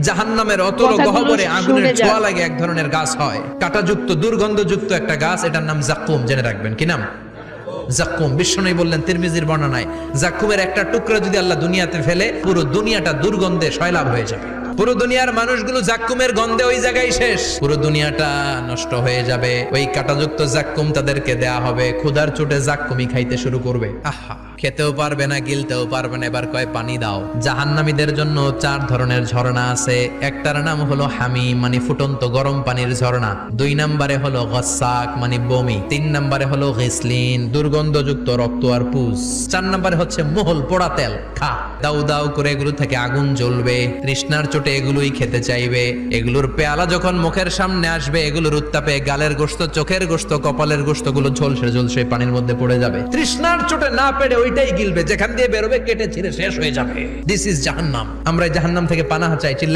জাহান্নামের অতল গহ্বরে আগুনের ছোঁয়া লাগে এক ধরনের গাছ হয়, কাঁটাযুক্ত দুর্গন্ধযুক্ত একটা গাছ, এটার নাম জাক্কুম। জেনে রাখবেন কি নাম? জাক্কুম। বিশ্বনবী বললেন তিরমিজির বর্ণনায়, জাক্কুমের একটা টুকরা যদি আল্লাহ দুনিয়াতে ফেলে, পুরো দুনিয়াটা দুর্গন্ধে সয়লাব হয়ে যাবে। পুরো দুনিয়ার মানুষগুলো জাক্কুমের গন্ধে ওই জায়গায় শেষ, পুরো দুনিয়াটা নষ্ট হয়ে যাবে। ওই কাঁটাযুক্ত জাক্কুম তাদেরকে দেয়া হবে, ক্ষুধার চোটে জাক্কুমই খাইতে শুরু করবে। আহা, খেতেও পারবে না, গিলতেও পারবে না, এবার কয় পানি দাও। জাহান্নামীদের জন্য 4 ধরনের ঝর্ণা আছে। একটার নাম হলো হামিম, মানে ফুটন্ত গরম পানির ঝর্ণা। 2 নম্বরে হলো গসাক, মানে বমি। 3 নম্বরে হলো গিসলিন, দুর্গন্ধযুক্ত রক্ত আর পুজ। 4 নম্বরে হচ্ছে মোহল, পোড়া তেল। খা, দাউ দাউ করে এগুলো থেকে আগুন জ্বলবে, তৃষ্ণার চোটে এগুলোই খেতে চাইবে। এগুলোর পেয়ালা যখন মুখের সামনে আসবে, এগুলোর উত্তাপে গালের গোশত, চোখের গোশত, কপালের গোশত গুলো ঝলসে ঝলসে পানির মধ্যে পড়ে যাবে। তৃষ্ণার চোটে না পেরে ওইটাই গিলবে, যেখান দিয়ে বেরোবে কেটে ছিঁড়ে শেষ হয়ে যাবে। দিস ইজ জাহান্নাম। আমরা জাহান্নাম থেকে পানাহা চাই। চিল্লা